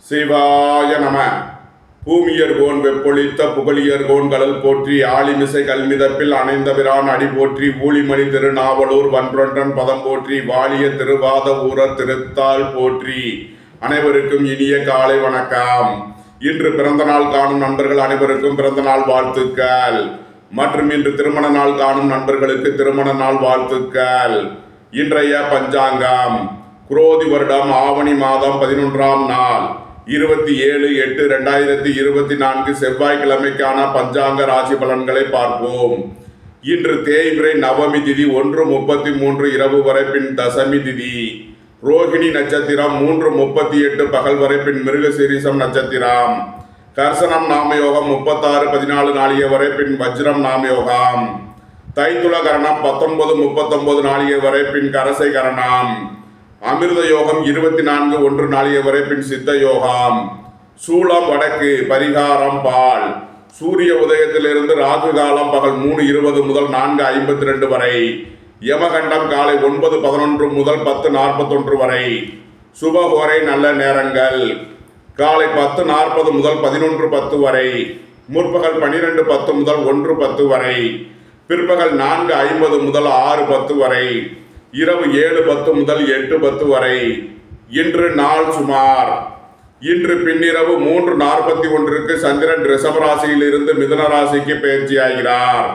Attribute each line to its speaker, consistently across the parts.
Speaker 1: சிவாய நம. பூமியர்கோன் வெப்பொழித்த புகழியர்கோன் கடல் போற்றி, ஆளிமிசை கல்மிதப்பில் அணைந்தபிரான் அடி போற்றி, ஊழிமணி திருநாவலூர் வன்றொன்றன் பதம் போற்றி, வாழிய திருவாத ஊரர் திருத்தாள் போற்றி. அனைவருக்கும் இனிய காலை வணக்கம். இன்று பிறந்த நாள் காணும் நண்பர்கள் அனைவருக்கும் பிறந்த நாள் வாழ்த்துக்கள். மற்றும் இன்று திருமண நாள் காணும் நண்பர்களுக்கு திருமண நாள் வாழ்த்துக்கள். இன்றைய பஞ்சாங்கம் குரோதி வருடம் ஆவணி மாதம் 11ஆம் நாள் 27/8/2024 செவ்வாய்க்கிழமைக்கான பஞ்சாங்க ராசி பலன்களை பார்ப்போம். இன்று தேய்பிறை நவமி திதி 1:33 இரவு வரை, பின் தசமி திதி. ரோகிணி நட்சத்திரம் 3:38 பகல் வரை, பின் மிருகசீரிசம் நட்சத்திரம். கர்சனம் நாமயோகம் 36:14 நாளிகை வரை, பின் வஜ்ரம் நாமயோகம். தைத்துள கரணம் 19:39 நாளிகை வரை, பின் கரசை கரணம். அமிர்த யோகம் 24:1 நாளிகை வரை, பின் சித்த யோகம். சூலம் வடக்கு, பரிகாரம் பால். சூரிய உதயத்திலிருந்து ராகு காலம் பகல் 3:20 முதல் 4:52 வரை. யமகண்டம் காலை 9:11 முதல் 10:41 வரை. சுபஹோரை நல்ல நேரங்கள் காலை 10:40 முதல் 11:10 வரை. முற்பகல் 12:10 முதல் 1:10 வரை. பிற்பகல் 4:50 முதல் 6:10 வரை. இரவு 7:10 முதல் 8:10 வரை. இன்று நாள் சுமார். இன்று பின்னிரவு 3:41 சந்திரன் ரிஷபராசியில் இருந்து மிதுன ராசிக்கு பயிற்சியாகிறார்.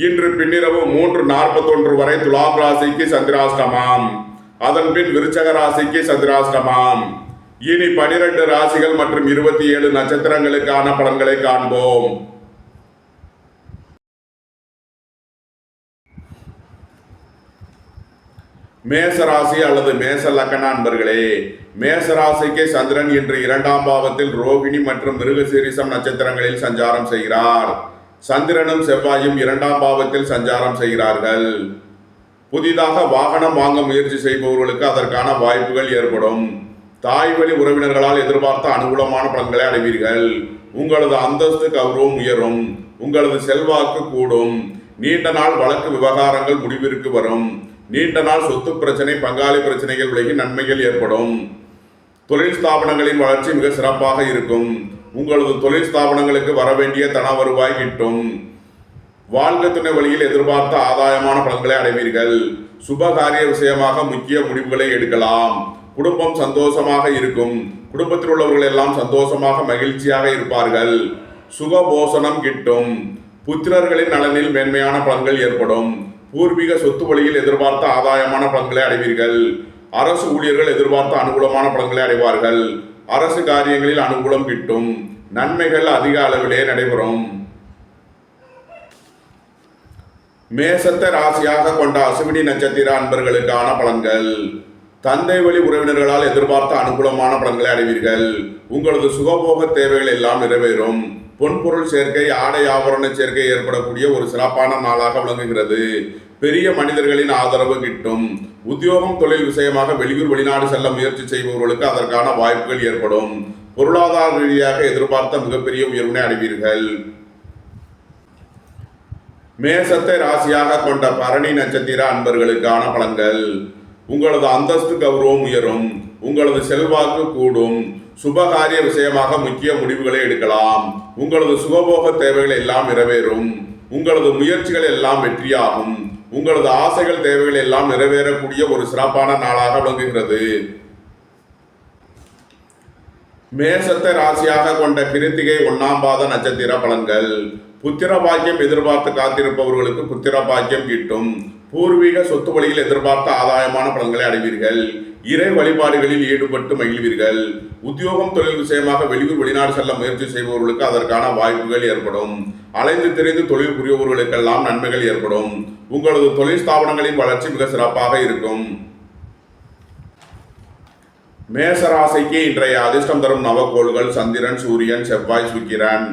Speaker 1: இன்று பின்னிரவு 3:41 வரை துலாம் ராசிக்கு சந்திராஷ்டமம். அதன் பின் விருச்சக ராசிக்கு சந்திராஷ்டமம். இனி 12 ராசிகள் மற்றும் 27 நட்சத்திரங்களுக்கான பலன்களை காண்போம். மேசராசி அல்லது மேச லக்கண அன்பர்களே, மேசராசிக்கு சந்திரன் இன்று 2ஆம் பாவத்தில் ரோகிணி மற்றும் மிருகசீரிசம் நட்சத்திரங்களில் சஞ்சாரம் செய்கிறார். சந்திரனும் செவ்வாயும் 2ஆம் பாவத்தில் சஞ்சாரம் செய்கிறார்கள். புதிதாக வாகனம் வாங்க முயற்சி செய்பவர்களுக்கு அதற்கான வாய்ப்புகள் ஏற்படும். தாய் வழி உறவினர்களால் எதிர்பார்த்த அனுகூலமான பலன்களை அடைவீர்கள். உங்களது அந்தஸ்து கௌரவம் உயரும். உங்களது செல்வாக்கு கூடும். நீண்ட நாள் வழக்கு விவகாரங்கள் முடிவிற்கு வரும். நீண்ட நாள் சொத்து பிரச்சனை, பங்காளி பிரச்சனைகள் விலகி நன்மைகள் ஏற்படும். தொழில் ஸ்தாபனங்களின் வளர்ச்சி மிக சிறப்பாக இருக்கும். உங்களது தொழில் ஸ்தாபனங்களுக்கு வரவேண்டிய தன வருவாய் கிட்டும். வாழ்க்கை துணை வழியில் எதிர்பார்த்த ஆதாயமான பலன்களை அடைவீர்கள். சுபகாரிய விஷயமாக முக்கிய முடிவுகளை எடுக்கலாம். குடும்பம் சந்தோஷமாக இருக்கும். குடும்பத்தில் உள்ளவர்கள் எல்லாம் சந்தோஷமாக மகிழ்ச்சியாக இருப்பார்கள். சுகபோஷணம் கிட்டும். புத்திரர்களின் நலனில் மேன்மையான பலன்கள் ஏற்படும். பூர்வீக சொத்து வழியில் எதிர்பார்த்த ஆதாயமான பலன்களை அடைவீர்கள். அரசு ஊழியர்கள் எதிர்பார்த்த அனுகூலமான பலன்களை அடைவார்கள். அரசு காரியங்களில் அனுகூலம் கிட்டும். நன்மைகள் அதிக அளவிலே நடைபெறும். மேசத்தை ராசியாக கொண்ட அசுவினி நட்சத்திர அன்பர்களுக்கான பலன்கள். தந்தை வழி உறவினர்களால் எதிர்பார்த்த அனுகூலமான பலன்களை அடைவீர்கள். உங்களது சுகபோக தேவைகள் எல்லாம் நிறைவேறும். பொன்பொருள் சேர்க்கை, ஆடை ஆபரண சேர்க்கை ஏற்படக்கூடிய ஒரு சிறப்பான நாளாக விளங்குகிறது. பெரிய மனிதர்களின் ஆதரவு கிட்டும். உத்தியோகம் தொழில் விஷயமாக வெளியூர் வெளிநாடு செல்ல முயற்சி செய்பவர்களுக்கு அதற்கான வாய்ப்புகள் ஏற்படும். பொருளாதார ரீதியாக எதிர்பார்த்த மிகப்பெரிய உயர்வினை அடைவீர்கள். மேசத்தை ராசியாக கொண்ட பரணி நட்சத்திர அன்பர்களுக்கான பலன்கள். உங்களது அந்தஸ்து கௌரவம் உயரும். உங்களது செல்வாக்கு கூடும். சுபகாரிய விஷயமாக முக்கிய முடிவுகளை எடுக்கலாம். உங்களது சுகபோக தேவைகள் எல்லாம் நிறைவேறும். உங்களது முயற்சிகள் எல்லாம் வெற்றியாகும். உங்களது ஆசைகள் தேவைகள் எல்லாம் நிறைவேறக்கூடிய ஒரு சிறப்பான நாளாக விளங்குகிறது. மேசத்தை ராசியாக கொண்ட கிருத்திகை 1ஆம் பாத நட்சத்திர பலன்கள். புத்திர பாக்கியம் எதிர்பார்த்து காத்திருப்பவர்களுக்கு புத்திர பாக்கியம் கிட்டும். பூர்வீக சொத்து வழியில் எதிர்பார்த்த ஆதாயமான பலன்களை அடைவீர்கள். இறை வழிபாடுகளில் ஈடுபட்டு மகிழ்வீர்கள். உத்தியோகம் தொழில் விஷயமாக வெளியூர் வெளிநாடு செல்ல முயற்சி செய்பவர்களுக்கு அதற்கான வாய்ப்புகள் ஏற்படும். அலைந்து திரிந்து தொழில் புரிபவர்களுக்கெல்லாம் நன்மைகள் ஏற்படும். உங்களது தொழில் ஸ்தாபனங்களின் வளர்ச்சி மிக சிறப்பாக இருக்கும். மேசராசிக்கு இன்றைய அதிர்ஷ்டம் தரும் நவகோள்கள் சந்திரன், சூரியன், செவ்வாய், சுக்கிரன்.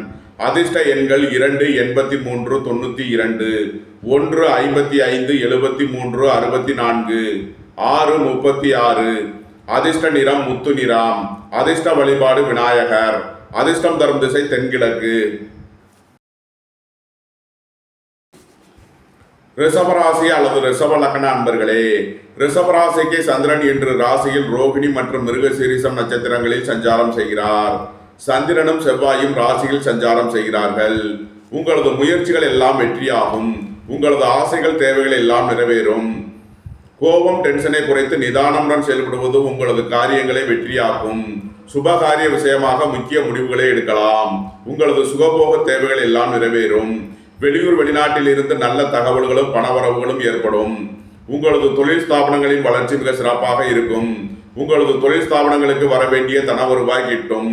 Speaker 1: அதிர்ஷ்ட எண்கள் 2, 83, 92, 1, 55, 73, 64, 6, 36. அதிர்ஷ்ட நிறம் முத்து நிறம். அதிர்ஷ்ட வழிபாடு விநாயகர். அதிர்ஷ்டம் தரும் திசை தென்கிழக்கு. ரிஷபராசி அல்லது ரிஷப லக்ன அன்பர்களே, ரிஷபராசிக்கு சந்திரன் இன்று ராசியில் ரோகிணி மற்றும் மிருகசீரிஷம் நட்சத்திரங்களில் சஞ்சாரம் செய்கிறார். சந்திரனும் செவ்வாயும் ராசியில் சஞ்சாரம் செய்கிறார்கள். உங்களது முயற்சிகள் எல்லாம் வெற்றியாகும். உங்களது ஆசைகள் தேவைகள் எல்லாம் நிறைவேறும். கோபம் டென்ஷனை குறைத்து நிதானமுடன் செயல்படுவது உங்களது காரியங்களை வெற்றியாக்கும். சுபகாரிய விஷயமாக முக்கிய முடிவுகளை எடுக்கலாம். உங்களது சுகபோக தேவைகள் எல்லாம் நிறைவேறும். வெளியூர் வெளிநாட்டில் இருந்து நல்ல தகவல்களும் பணவரவுகளும் ஏற்படும். உங்களது தொழில் ஸ்தாபனங்களின் வளர்ச்சி மிக சிறப்பாக இருக்கும். உங்களது தொழில் ஸ்தாபனங்களுக்கு வர வேண்டிய தன வருவாய் கிட்டும்.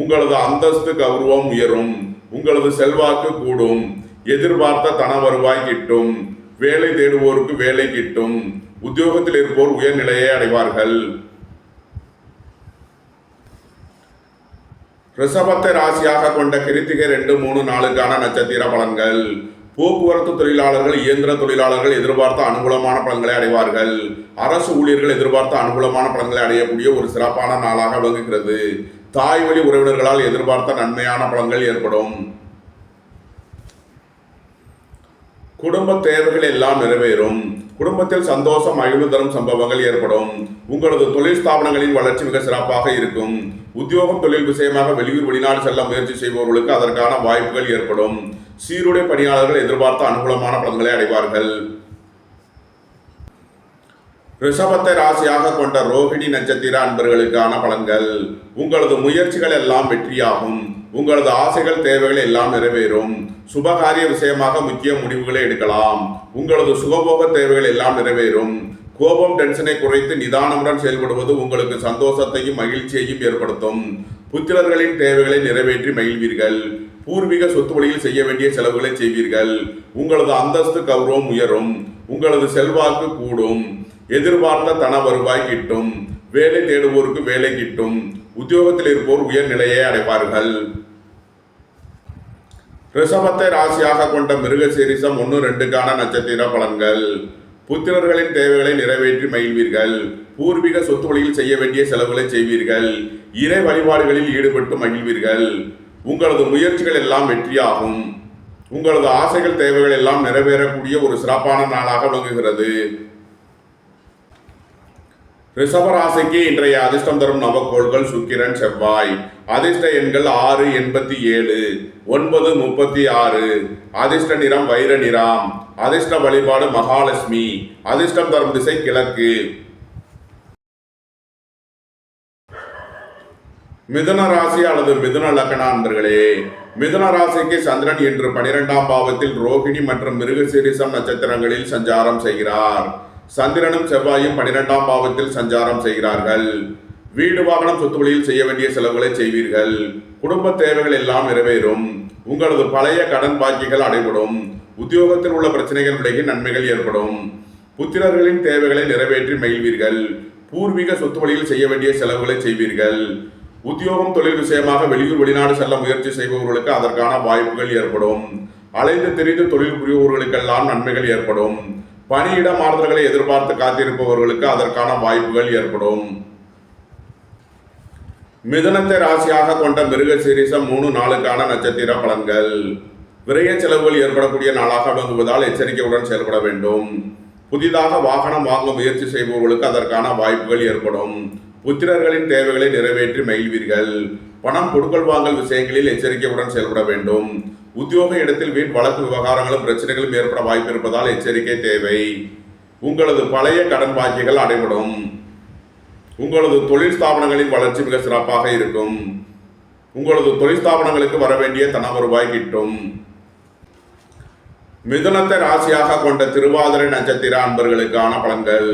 Speaker 1: உங்களது அந்தஸ்து கௌரவம் உயரும். உங்களது செல்வாக்கு கூடும். எதிர்பார்த்த தன வருவாய் கிட்டும். வேலை தேடுவோருக்கு வேலை கிட்டும். உத்தியோகத்தில் இருப்போர் உயர்நிலையை அடைவார்கள். ரிஷபத்தை ராசியாக கொண்ட கிருத்திகை 2, 3, 4 நட்சத்திர பலன்கள். போக்குவரத்து தொழிலாளர்கள், இயந்திர தொழிலாளர்கள் எதிர்பார்த்த அனுகூலமான பலன்களை அடைவார்கள். அரசு ஊழியர்கள் எதிர்பார்த்த அனுகூலமான பலன்களை அடையக்கூடிய ஒரு சிறப்பான நாளாக விளங்குகிறது. தாய் வழி உறவினர்களால் எதிர்பார்த்த நன்மையான பலன்கள் ஏற்படும். குடும்ப தேவைகள் எல்லாம் நிறைவேறும். குடும்பத்தில் சந்தோஷம் மகிழ்வு தரும் சம்பவங்கள் ஏற்படும். உங்களது தொழில் ஸ்தாபனங்களின் வளர்ச்சி மிக சிறப்பாக இருக்கும். உத்தியோகம் தொழில் விஷயமாக வெளியூர் வெளிநாடு செல்ல முயற்சி செய்பவர்களுக்கு அதற்கான வாய்ப்புகள் ஏற்படும். சீருடை பணியாளர்கள் எதிர்பார்த்த அனுகூலமான பலன்களை அடைவார்கள். ரிஷபத்தை ராசியாக கொண்ட ரோகிணி நட்சத்திர அன்பர்களுக்கான பலன்கள். உங்களது முயற்சிகள் எல்லாம் வெற்றியாகும். உங்களது ஆசைகள் தேவைகள் எல்லாம் நிறைவேறும். சுபகாரிய விஷயமாக முக்கிய முடிவுகளை எடுக்கலாம். உங்களது சுகபோக தேவைகள் எல்லாம் நிறைவேறும். கோபம் டென்ஷனை குறைத்து நிதானமுடன் செயல்படுவது உங்களுக்கு சந்தோஷத்தையும் மகிழ்ச்சியையும் ஏற்படுத்தும். புத்திரர்களின் தேவைகளை நிறைவேற்றி மகிழ்வீர்கள். பூர்வீக சொத்து வழியில் செய்ய வேண்டிய செலவுகளை செய்வீர்கள். உங்களது அந்தஸ்து கௌரவம் உயரும். உங்களது செல்வாக்கு கூடும். எதிர்பார்த்த தன வருவாய் கிட்டும். வேலை தேடுவோருக்கு வேலை கிட்டும். உத்தியோகத்தில் இருப்போர் உயர்நிலையை அடைவார்கள். ரிஷபத்தை ராசியாக கொண்ட மிருகசீரிஷம் 1, 2 நட்சத்திர பலன்கள். புத்திரர்களின் தேவைகளை நிறைவேற்றி மகிழ்வீர்கள். பூர்வீக சொத்து வழியில் செய்ய வேண்டிய செலவுகளை செய்வீர்கள். இறை வழிபாடுகளில் ஈடுபட்டு மகிழ்வீர்கள். உங்களது முயற்சிகள் எல்லாம் வெற்றியாகும். உங்களது ஆசைகள் தேவைகள் எல்லாம் நிறைவேறக்கூடிய ஒரு சிறப்பான நாளாக விளங்குகிறது. ரிஷபராசிக்கு இன்றைய அதிர்ஷ்டம் தரும் நவக்கோள்கள் சுக்கிரன், செவ்வாய். அதிர்ஷ்ட எண்கள் 6, 87, 9, 36. அதிர்ஷ்ட நிறம் வைர நிறம். அதிர்ஷ்ட வழிபாடு மகாலட்சுமி. அதிர்ஷ்டம் தரும் திசை கிழக்கு. மிதுன ராசி அல்லது மிதுன லக்ன அன்பர்களே, மிதுன ராசிக்கு சந்திரன் இன்று 12ஆம் பாவத்தில் ரோகிணி மற்றும் மிருகசீரிஷம் நட்சத்திரங்களில் சஞ்சாரம் செய்கிறார். சந்திரனும் செவ்வாயும் 12ஆம் பாவத்தில் சஞ்சாரம் செய்கிறார்கள். வீடு வாகனம் சொத்து வழியில் செய்ய வேண்டிய செலவுகளை செய்வீர்கள். குடும்ப தேவைகள் எல்லாம் நிறைவேறும். உங்களது பழைய கடன் பாக்கிகள் அடைபடும். உத்தியோகத்தில் உள்ள பிரச்சனைகள் விலகி நன்மைகள் ஏற்படும். புத்திரர்களின் தேவைகளை நிறைவேற்றி மகிழ்வீர்கள். பூர்வீக சொத்து வழியில் செய்ய வேண்டிய செலவுகளை செய்வீர்கள். உத்தியோகம் தொழில் விஷயமாக வெளியூர் வெளிநாடு செல்ல முயற்சி செய்பவர்களுக்கு அதற்கான வாய்ப்புகள் ஏற்படும். அலைந்து திரிந்து தொழில் புரிபவர்களுக்கெல்லாம் நன்மைகள் ஏற்படும். பணியிட மாறுதல்களை எதிர்பார்த்து காத்திருப்பவர்களுக்கு அதற்கான வாய்ப்புகள் ஏற்படும். மிதுனத்தை ராசியாக கொண்ட மிருகசீரிஷம் 3, 4 நட்சத்திர பலன்கள். விரைய செலவுகள் ஏற்படக்கூடிய நாளாக விளங்குவதால் எச்சரிக்கையுடன் செயல்பட வேண்டும். புதிதாக வாகனம் வாங்க முயற்சி செய்பவர்களுக்கு அதற்கான வாய்ப்புகள் ஏற்படும். புத்திரர்களின் தேவைகளை நிறைவேற்றி மகிழ்வீர்கள். பணம் கொடுக்கல் வாங்கல் விஷயங்களில் எச்சரிக்கையுடன் செயல்பட வேண்டும். உத்தியோக இடத்தில் வீண் வழக்கு விவகாரங்களும் பிரச்சனைகளும் ஏற்பட வாய்ப்பு இருப்பதால் எச்சரிக்கை தேவை. உங்களது பழைய கடன் பாக்கிகள் அடைபடும். உங்களது தொழில் ஸ்தாபனங்களின் வளர்ச்சி மிக சிறப்பாக இருக்கும். உங்களது தொழில் ஸ்தாபனங்களுக்கு வர வேண்டிய தன வருவாய் கிட்டும். மிதுனத்தை ராசியாக கொண்ட திருவாதிரை நட்சத்திர அன்பர்களுக்கான பலன்கள்.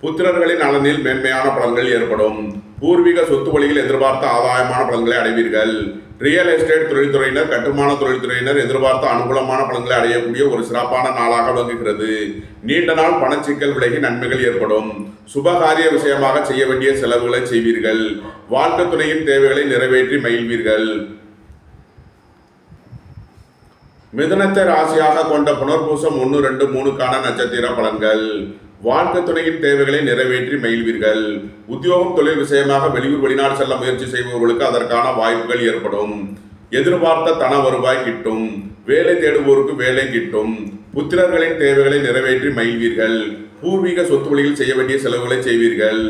Speaker 1: புத்திரர்களின் நலனில் மேன்மையான பலன்கள் ஏற்படும். பூர்வீக சொத்து வழியில் எதிர்பார்த்த ஆதாயமான பலன்களை அடைவீர்கள். ரியல் எஸ்டேட் தொழில்துறையினர், கட்டுமான தொழில்துறையினர் எதிர்பார்த்த அனுகூலமான பலன்களை அடையக்கூடிய ஒரு சிறப்பான நாளாக விளங்குகிறது. நீண்ட நாள் பணச்சிக்கல் விலகி நன்மைகள் ஏற்படும். சுபகாரிய விஷயமாக செய்ய வேண்டிய செலவுகளை செய்வீர்கள். வாழ்க்கை துணையின் தேவைகளை நிறைவேற்றி மகிழ்வீர்கள். மிதுனத்தை ராசியாக கொண்ட புனர்பூசம் 1, 2, 3 நட்சத்திர பலன்கள். வாழ்க்கை துணையின் தேவைகளை நிறைவேற்றி மகிழ்வீர்கள். உத்தியோகம் தொழில் விஷயமாக வெளியூர் வெளிநாடு செல்ல முயற்சி செய்பவர்களுக்கு அதற்கான வாய்ப்புகள் ஏற்படும். எதிர்பார்த்த தன வருவாய் கிட்டும். வேலை தேடுவோருக்கு வேலை கிட்டும். புத்திரர்களின் தேவைகளை நிறைவேற்றி மகிழ்வீர்கள். பூர்வீக சொத்து வழியில் செய்ய வேண்டிய செலவுகளை செய்வீர்கள்.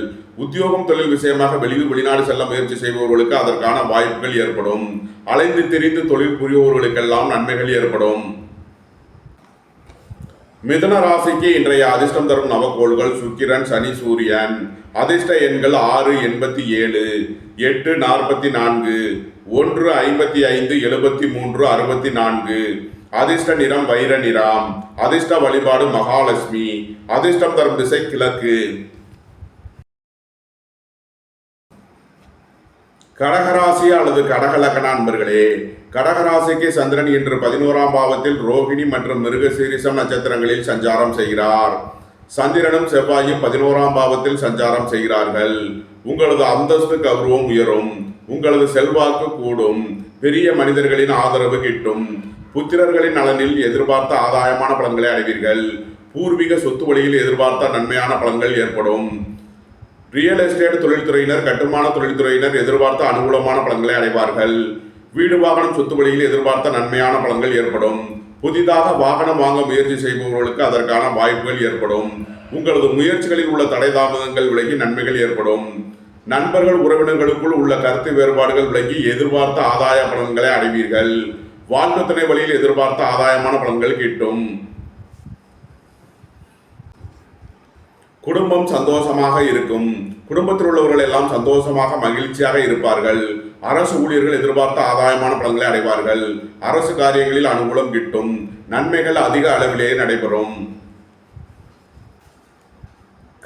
Speaker 1: உத்தியோகம் தொழில் விஷயமாக வெளியூர் வெளிநாடு செல்ல முயற்சி செய்பவர்களுக்கு அதற்கான வாய்ப்புகள் ஏற்படும். அலைந்து திரிந்து தொழில் புரிபவர்களுக்கெல்லாம் நன்மைகள் ஏற்படும். மிதுன ராசிக்கு இன்றைய அதிர்ஷ்டம் தரும் நவக்கோள்கள் சுக்கிரன், சனி, சூரியன். அதிர்ஷ்ட எண்கள் 6, 87, 8, 44, 1, 55, 73, 64. அதிர்ஷ்ட நிறம் வைர நிறம். அதிர்ஷ்ட வழிபாடு மகாலட்சுமி. அதிர்ஷ்டம் தரும் திசை கிழக்கு. கடகராசி அல்லது கடகலக்கண அன்பர்களே, கடகராசிக்கு சந்திரன் இன்று 11ஆம் பாவத்தில் ரோகிணி மற்றும் மிருகசீரிஷம் நட்சத்திரங்களில் சஞ்சாரம் செய்கிறார். சந்திரனும் செவ்வாயும் 11ஆம் பாவத்தில் சஞ்சாரம் செய்கிறார்கள். உங்களது அந்தஸ்து கௌரவம் உயரும். உங்களது செல்வாக்கு கூடும். பெரிய மனிதர்களின் ஆதரவு கிட்டும். புத்திரர்களின் நலனில் எதிர்பார்த்த ஆதாயமான பலன்களை அடைவீர்கள். பூர்வீக சொத்து வழியில் எதிர்பார்த்த நன்மையான பலன்கள் ஏற்படும். ரியல் எஸ்டேட் தொழில்துறையினர், கட்டுமான தொழில்துறையினர் எதிர்பார்த்த அனுகூலமான பலன்களை அடைவார்கள். வீடு வாகனம் சொத்து வழியில் எதிர்பார்த்த நன்மையான பலன்கள் ஏற்படும். புதிதாக வாகனம் வாங்க முயற்சி செய்பவர்களுக்கு அதற்கான வாய்ப்புகள் ஏற்படும். உங்களது முயற்சிகளில் உள்ள தடை தாமதங்கள் விலகி நன்மைகள் ஏற்படும். நண்பர்கள் உறவினர்களுக்குள் உள்ள கருத்து வேறுபாடுகள் விலகி எதிர்பார்த்த ஆதாய பலன்களை அடைவீர்கள். வாழ்க்கை துணை வழியில் எதிர்பார்த்த ஆதாயமான பலன்கள் கிட்டும். குடும்பம் சந்தோஷமாக இருக்கும். குடும்பத்தில் உள்ளவர்கள் எல்லாம் சந்தோஷமாக மகிழ்ச்சியாக இருப்பார்கள். அரசு ஊழியர்கள் எதிர்பார்த்த ஆதாயமான பலன்களை அடைவார்கள். அரசு காரியங்களில் அனுகூலம் கிட்டும். நன்மைகள் அதிக அளவிலேயே நடைபெறும்.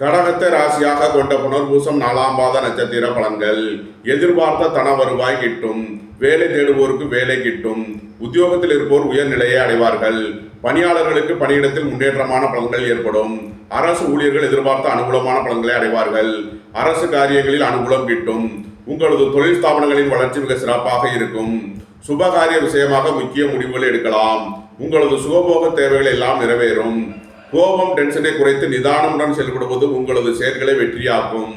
Speaker 1: கடகத்தை ராசியாக கொண்ட புனர்பூசம் 4ஆம் பாத நட்சத்திர பலன்கள். எதிர்பார்த்த தன வருவாய் கிட்டும். வேலை தேடுவோருக்கு வேலை கிட்டும். உத்தியோகத்தில் இருப்போர் உயர்நிலையை அடைவார்கள். பணியாளர்களுக்கு பணியிடத்தில் முன்னேற்றமான பலன்கள் ஏற்படும். அரசு ஊழியர்கள் எதிர்பார்த்த அனுகூலமான பலன்களை அடைவார்கள். அரசு காரியங்களில் அனுகூலம் கிட்டும். உங்களது தொழில் ஸ்தாபனங்களின் வளர்ச்சி மிக சிறப்பாக இருக்கும். சுபகாரிய விஷயமாக முக்கிய முடிவுகள் எடுக்கலாம். உங்களது சுகபோக தேவைகள் எல்லாம் நிறைவேறும். கோபம், டென்ஷனை குறைத்து நிதானமுடன் செயல்படுவது உங்களது செயல்களை வெற்றியாக்கும்.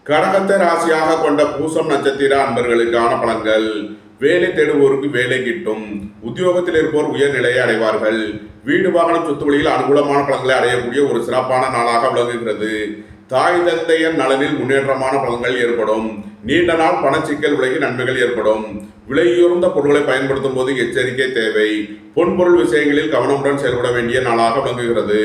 Speaker 1: கடகத்தை ராசியாக கொண்ட பூசம் நட்சத்திர அன்பர்களுக்கான பலன்கள். வேலை தேடுவோருக்கு வேலை கிட்டும். உத்தியோகத்தில் இருப்போர் உயர்நிலையை அடைவார்கள். வீடு வாகனம் சொத்து வழியில் அனுகூலமான பலன்களை அடையக்கூடிய ஒரு சிறப்பான நாளாக விளங்குகிறது. தாய் தந்தையர் நலனில் முன்னேற்றமான பலன்கள் ஏற்படும். நீண்ட நாள் பணச்சிக்கல் விலகி நன்மைகள் ஏற்படும். விலையுயர்ந்த பொருட்களை பயன்படுத்தும் போது எச்சரிக்கை தேவை. பொன்பொருள் விஷயங்களில் கவனமுடன் செயல்பட வேண்டிய நாளாக விளங்குகிறது.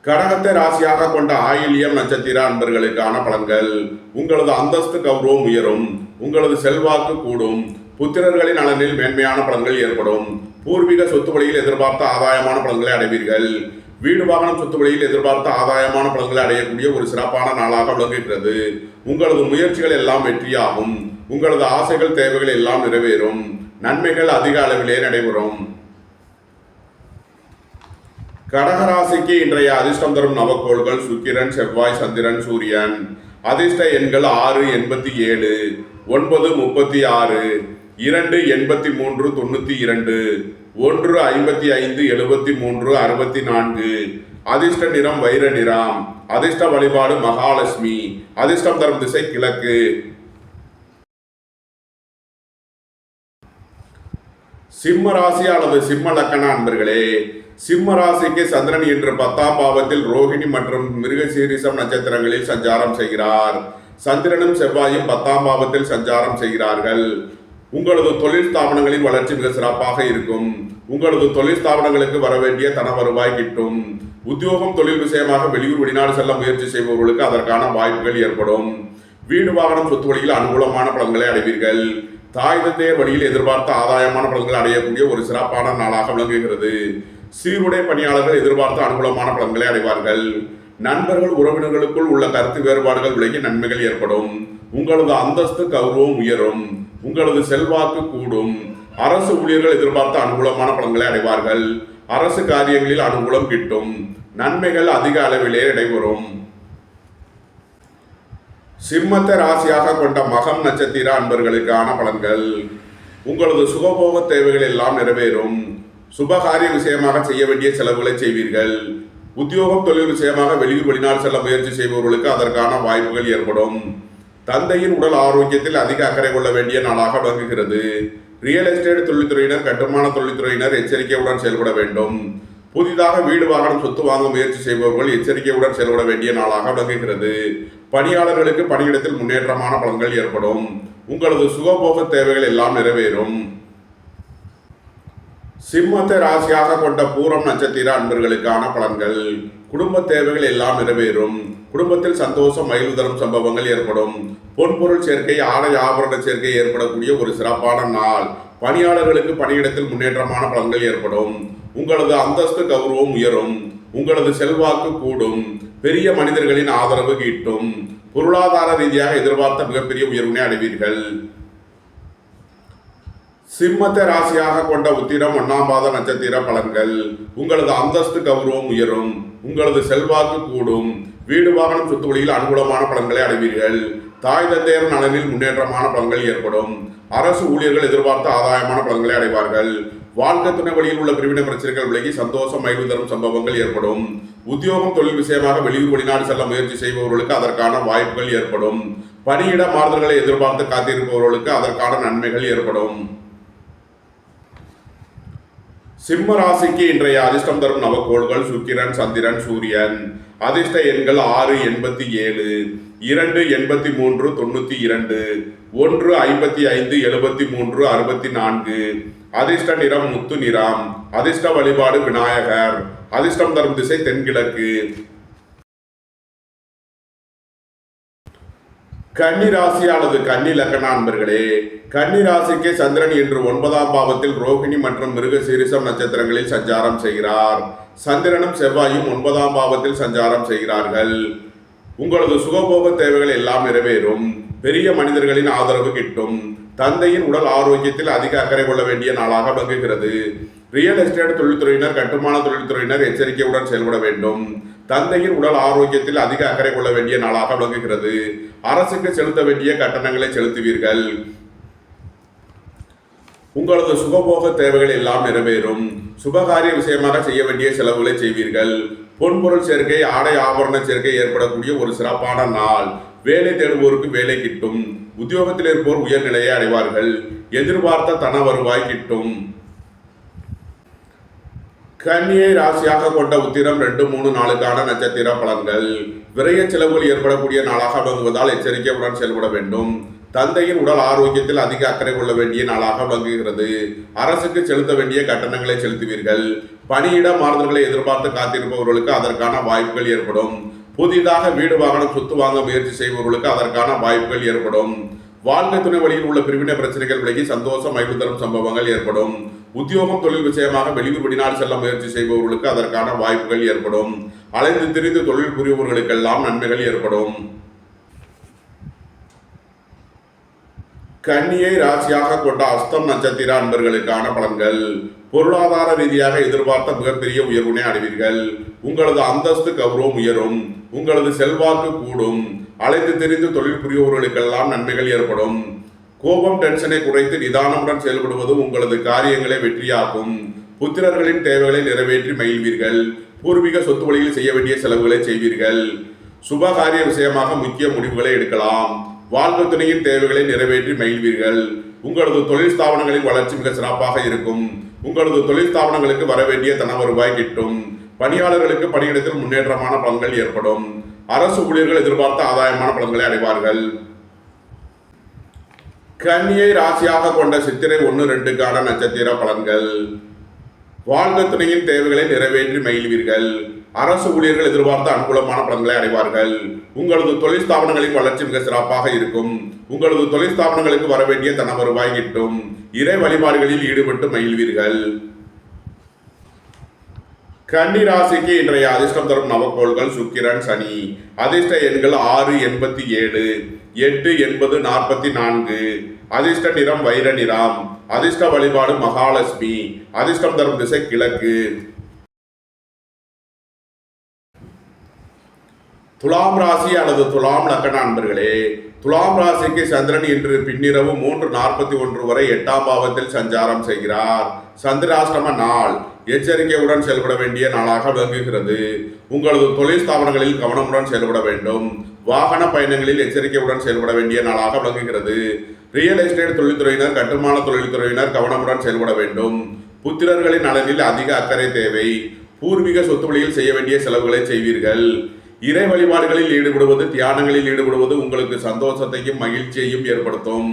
Speaker 1: கடகத்தை ராசியாக கொண்ட ஆயில்யம் நட்சத்திர அன்பர்களுக்கான பலன்கள். உங்களது அந்தஸ்து கௌரவம் உயரும். உங்களது செல்வாக்கு கூடும். புத்திரர்களின் நலனில் மேன்மையான பலன்கள் ஏற்படும். பூர்வீக சொத்து வழியில் எதிர்பார்த்த ஆதாயமான பலன்களை அடைவீர்கள். வீடு வாகனம் சொத்து வழியில் எதிர்பார்த்த ஆதாயமான பலன்களை அடையக்கூடிய ஒரு சிறப்பான நாளாக விளங்குகிறது. உங்களது முயற்சிகள் எல்லாம் வெற்றியாகும். உங்களது ஆசைகள் தேவைகள் எல்லாம் நிறைவேறும். நன்மைகள் அதிக அளவிலே நடைபெறும். கடகராசிக்கு இன்றைய அதிர்ஷ்டம் தரும் நவக்கோள்கள் சுக்கிரன், செவ்வாய், சந்திரன், சூரியன். அதிர்ஷ்ட எண்கள் 6, 87, 9, 36, 2, 83, 92, 1, 55, 73, 64. அதிர்ஷ்ட நிறம் வைர நிறம். அதிர்ஷ்ட வழிபாடு மகாலட்சுமி. அதிர்ஷ்டம் தரும் திசை கிழக்கு. சிம்ம ராசி அல்லது சிம்ம லக்கண அன்பர்களே, சிம்ம ராசிக்கு சந்திரன் இன்று 10ஆம் பாவத்தில் ரோகிணி மற்றும் மிருகசீரிஷம் நட்சத்திரங்களில் சஞ்சாரம் செய்கிறார். சந்திரனும் செவ்வாயும் 10ஆம் பாவத்தில் சஞ்சாரம் செய்கிறார்கள். உங்களது தொழில் ஸ்தாபனங்களின் வளர்ச்சி மிக சிறப்பாக இருக்கும். உங்களது தொழில் ஸ்தாபனங்களுக்கு வர வேண்டிய தன வருவாய் கிட்டும். உத்தியோகம் தொழில் விஷயமாக வெளியூர் வெளிநாடு செல்ல முயற்சி செய்பவர்களுக்கு அதற்கான வாய்ப்புகள் ஏற்படும். வீடு வாகனம் சொத்து வழியில் அனுகூலமான பலன்களை அடைவீர்கள். தாய் தந்தையர் வழியில் எதிர்பார்த்த ஆதாயமான பலன்களை அடையக்கூடிய ஒரு சிறப்பான நாளாக விளங்குகிறது. சீருடை பணியாளர்கள் எதிர்பார்த்த அனுகூலமான பலன்களை அடைவார்கள். நண்பர்கள் உறவினர்களுக்குள் உள்ள கருத்து வேறுபாடுகள் விலகி நன்மைகள் ஏற்படும். உங்களது அந்தஸ்து கௌரவம் உயரும். உங்களது செல்வாக்கு கூடும். அரசு ஊழியர்கள் எதிர்பார்த்த அனுகூலமான பலன்களை அடைவார்கள். அரசு காரியங்களில் அனுகூலம் கிட்டும். நன்மைகள் அதிக அளவிலே நடைபெறும். சிம்மத்தை ராசியாக கொண்ட மகம் நட்சத்திர அன்பர்களுக்கான பலன்கள். உங்களது சுகபோக தேவைகள் எல்லாம் நிறைவேறும். சுபகாரிய விஷயமாக செய்ய வேண்டிய செலவுகளை செய்வீர்கள். உத்தியோகம் தொழில் விஷயமாக வெளியூர் வெளிநாடு செல்ல முயற்சி செய்பவர்களுக்கு அதற்கான வாய்ப்புகள் ஏற்படும். தந்தையின் உடல் ஆரோக்கியத்தில் அதிக அக்கறை கொள்ள வேண்டிய நாளாக விளங்குகிறது. ரியல் எஸ்டேட் தொழில்துறையினர், கட்டுமான தொழில்துறையினர் எச்சரிக்கையுடன் செயல்பட வேண்டும். புதிதாக வீடு, வாகனம், சொத்து வாங்க முயற்சி செய்பவர்கள் எச்சரிக்கையுடன் செயல்பட வேண்டிய நாளாக விளங்குகிறது. பணியாளர்களுக்கு பணியிடத்தில் முன்னேற்றமான பலன்கள் ஏற்படும். உங்களது சுகபோக தேவைகள் எல்லாம் நிறைவேறும். சிம்மத்தை ராசியாக கொண்ட பூரம் நட்சத்திர அன்பர்களுக்கான பலன்கள். குடும்ப தேவைகள் எல்லாம் நிறைவேறும். குடும்பத்தில் சந்தோஷம், மகிழ்வு தரும் சம்பவங்கள் ஏற்படும். பொன்பொருள் சேர்க்கை, ஆடை ஆபரண சேர்க்கை ஏற்படக்கூடிய ஒரு சிறப்பான நாள். பணியாளர்களுக்கு பணியிடத்தில் முன்னேற்றமான பலன்கள் ஏற்படும். உங்களது அந்தஸ்து, கௌரவம் உயரும். உங்களது செல்வாக்கு கூடும். பெரிய மனிதர்களின் ஆதரவு கிட்டும். பொருளாதார ரீதியாக எதிர்பார்த்த மிகப்பெரிய உயர்வினை அடைவீர்கள். சிம்மத்தை ராசியாக கொண்ட உத்திரம் 1ஆம் பாத நட்சத்திர பலன்கள். உங்களது அந்தஸ்து, கௌரவம் உயரும். உங்களது செல்வாக்கு கூடும். வீடு, வாகனம், சொத்து வழியில் அனுகூலமான பலன்களை அடைவீர்கள். தாய் தந்தையர் நலனில் முன்னேற்றமான பலன்கள் ஏற்படும். அரசு ஊழியர்கள் எதிர்பார்த்த ஆதாயமான பலன்களை அடைவார்கள். வாழ்க்கை துணை வழியில் உள்ள பிரிவினை பிரச்சனைகள் விலகி சந்தோஷம், மகிழ்வு தரும் சம்பவங்கள் ஏற்படும். உத்தியோகம், தொழில் விஷயமாக வெளியூர், வெளிநாடு செல்ல முயற்சி செய்பவர்களுக்கு அதற்கான வாய்ப்புகள் ஏற்படும். பணியிட மாறுதல்களை எதிர்பார்த்து காத்திருப்பவர்களுக்கு அதற்கான நன்மைகள் ஏற்படும். சிம்ம ராசிக்கு இன்றைய அதிர்ஷ்டம் தரும் நவக்கோள்கள் சுக்கிரன், சந்திரன், சூரியன். அதிர்ஷ்ட எண்கள் 6, 87, 2, 83, 92, 1, 55, 73, 64. அதிர்ஷ்ட நிறம் முத்து நிறம். அதிர்ஷ்ட வழிபாடு விநாயகர். அதிர்ஷ்டம் தரும் திசை தென்கிழக்கு. கன்னி ராசி அல்லது கன்னி லக்ன அன்பர்களே, கன்னி ராசிக்கு சந்திரன் இன்று 9ஆம் பாவத்தில் ரோகிணி மற்றும் மிருகசீரிஷம் நட்சத்திரங்களில் சஞ்சாரம் செய்கிறார். சந்திரனும் செவ்வாயும் 9ஆம் பாவத்தில் சஞ்சாரம் செய்கிறார்கள். உங்களது சுகபோக தேவைகள் எல்லாம் நிறைவேறும். பெரிய மனிதர்களின் ஆதரவு கிட்டும். தந்தையின் உடல் ஆரோக்கியத்தில் அதிக அக்கறை கொள்ள வேண்டிய நாளாக விளங்குகிறது. ரியல் எஸ்டேட் தொழில்துறையினர், கட்டுமான தொழில்துறையினர் எச்சரிக்கையுடன் செயல்பட வேண்டும். தந்தையின் உடல் ஆரோக்கியத்தில் அதிக அக்கறை கொள்ள வேண்டிய நாளாக விளங்குகிறது. அரசுக்கு செலுத்த வேண்டிய கட்டணங்களை செலுத்துவீர்கள். உங்களது சுகபோக தேவைகள் எல்லாம் நிறைவேறும். சுபகாரிய விஷயமாக செய்ய வேண்டிய செலவுகளை செய்வீர்கள். பொன்பொருள் சேர்க்கை, ஆடை ஆபரண சேர்க்கை ஏற்படக்கூடிய ஒரு சிறப்பான நாள். வேலை தேடுவோருக்கு வேலை கிட்டும். உத்தியோகத்தில் இருப்போர் உயர்நிலையை அடைவார்கள். எதிர்பார்த்த தன வருவாய் கிட்டும். கன்னியை ராசியாக கொண்ட உத்திரம் 2, 3, 4க்கான நட்சத்திர பலன்கள். விரைய செலவுகள் ஏற்படக்கூடிய நாளாக விளங்குவதால் எச்சரிக்கையுடன் செயல்பட வேண்டும். தந்தையின் உடல் ஆரோக்கியத்தில் அதிக அக்கறை கொள்ள வேண்டிய நாளாக விளங்குகிறது. அரசுக்கு செலுத்த வேண்டிய கட்டணங்களை செலுத்துவீர்கள். பணியிட மாறுதல்களை எதிர்பார்த்து காத்திருப்பவர்களுக்கு அதற்கான வாய்ப்புகள் ஏற்படும். புதிதாக வீடு, வாகனம், சொத்து வாங்க முயற்சி செய்பவர்களுக்கு அதற்கான வாய்ப்புகள் ஏற்படும். வாழ்க்கை துணை வழியில் உள்ள பிரிவினை பிரச்சனைகள் விலகி சந்தோஷம், மகிழ்வு தரும் சம்பவங்கள் ஏற்படும். உத்தியோகம், தொழில் விஷயமாக வெளியூர், வெளிநாடு செல்ல முயற்சி செய்பவர்களுக்கு அதற்கான வாய்ப்புகள் ஏற்படும். அலைந்து திரிந்து தொழில் புரிபவர்களுக்கெல்லாம் நன்மைகள் ஏற்படும். கன்னியை ராசியாக கொண்ட அஸ்தம் நட்சத்திர அன்பர்களுக்கான பலன்கள். பொருளாதார ரீதியாக எதிர்பார்த்த மிகப்பெரிய உயர்வினை அடைவீர்கள். உங்களது அந்தஸ்து, கௌரவம் உயரும். உங்களது செல்வாக்கு கூடும். அலைந்து தெரிந்து தொழில் புரிபவர்களுக்கெல்லாம் நன்மைகள் ஏற்படும். கோபம், டென்ஷனை குறைத்து நிதானமுடன் செயல்படுவது உங்களது காரியங்களை வெற்றியாக்கும். புத்திரர்களின் தேவைகளை நிறைவேற்றி மகிழ்வீர்கள். பூர்வீக சொத்து வழியில் செய்ய வேண்டிய செலவுகளை செய்வீர்கள். சுபகாரிய விஷயமாக முக்கிய முடிவுகளை எடுக்கலாம். வாழ்க்கை துணையின் தேவைகளை நிறைவேற்றி மகிழ்வீர்கள். உங்களது தொழில் ஸ்தாபனங்களின் வளர்ச்சி மிக சிறப்பாக இருக்கும். உங்களது தொழில் ஸ்தாபனங்களுக்கு வர வேண்டிய தன வருவாய் கிட்டும். பணியாளர்களுக்கு பணியிடத்தில் முன்னேற்றமான பலன்கள் ஏற்படும். அரசு ஊழியர்கள் எதிர்பார்த்த ஆதாயமான பலன்களை அடைவார்கள். கன்னியை ராசியாக கொண்ட சித்திரை 1, 2க்கான நட்சத்திர பலன்கள். வாழ்க்கை துணையின் தேவைகளை நிறைவேற்றி மகிழ்வீர்கள். அரசு ஊழியர்கள் எதிர்பார்த்த அனுகூலமான பலன்களை அடைவார்கள். உங்களது தொழில் ஸ்தாபனங்களின் வளர்ச்சி மிக சிறப்பாக இருக்கும். உங்களது தொழில் ஸ்தாபனங்களுக்கு வர வேண்டிய தன வருவாய் கிட்டும். இறை வழிபாடுகளில் ஈடுபட்டு மகிழ்வீர்கள். கன்னி ராசிக்கு இன்றைய அதிர்ஷ்டம் தரும் நவக்கோள்கள் சுக்கிரன், சனி. அதிர்ஷ்ட எண்கள் 6, 87, 8, 80, 44. அதிர்ஷ்ட நிறம் வைர நிறம். அதிர்ஷ்ட வழிபாடு மகாலட்சுமி. அதிர்ஷ்டம் தரும் திசை கிழக்கு. துலாம் ராசி அல்லது துலாம் லக்ன அன்பர்களே, துலாம் ராசிக்கு சந்திரன் இன்று பின்னிரவு 3:41 வரை 8ஆம் பாவத்தில் சஞ்சாரம் செய்கிறார். சந்திராஷ்டம நாள். எச்சரிக்கையுடன் செயல்பட வேண்டிய நாளாக விளங்குகிறது. உங்களது தொழில் ஸ்தாபனங்களில் கவனமுடன் செயல்பட வேண்டும். வாகன பயணங்களில் எச்சரிக்கையுடன் செயல்பட வேண்டிய நாளாக விளங்குகிறது. ரியல் எஸ்டேட் தொழில்துறையினர், கட்டுமான தொழில்துறையினர் கவனமுடன் செயல்பட வேண்டும். புத்திரர்களின் நலனில் அதிக அக்கறை தேவை. பூர்வீக சொத்து வழியில் செய்ய வேண்டிய செலவுகளை செய்வீர்கள். இறை வழிபாடுகளில் ஈடுபடுவது, தியானங்களில் ஈடுபடுவது உங்களுக்கு சந்தோஷத்தையும் மகிழ்ச்சியையும் ஏற்படுத்தும்.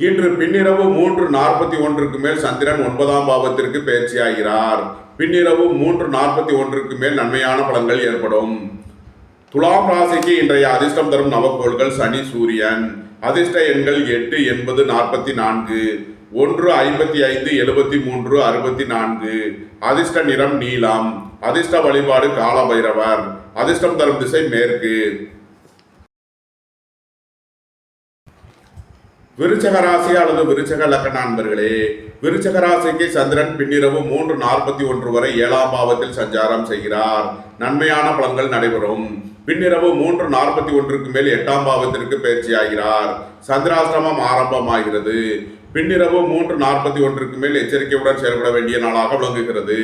Speaker 1: இன்று பின்னிரவு 3:41 மேல் சந்திரன் 9ஆம் பாவத்திற்கு பயிற்சியாகிறார். பின்னிரவு 3:41 மேல் நன்மையான பலன்கள் ஏற்படும். துலாம் ராசிக்கு இன்றைய அதிர்ஷ்டம் தரும் நவக்கோள்கள் சனி, சூரியன். அதிர்ஷ்ட எண்கள் 8, 80, 44, 1, 55, 73, 64. அதிர்ஷ்ட நிறம் நீலம். அதிர்ஷ்ட வழிபாடு கால பைரவர். அதிர்ஷ்டம் தரும் திசை மேற்கு. விருச்சக ராசி அல்லது விருச்சக லக்ன நண்பர்களே, விருச்சக ராசிக்கு சந்திரன் பின்னிரவு 3:41 வரை 7ஆம் பாவத்தில் சஞ்சாரம் செய்கிறார். நன்மையான பலன்கள் நடைபெறும். பின்னிரவு 3:41 மேல் 8ஆம் பாவத்திற்கு பயிற்சியாகிறார். சந்திராஷ்டிரமம் ஆரம்பமாகிறது. பின்னிரவு 3:41 மேல் எச்சரிக்கையுடன் செயல்பட வேண்டிய நாளாக விளங்குகிறது.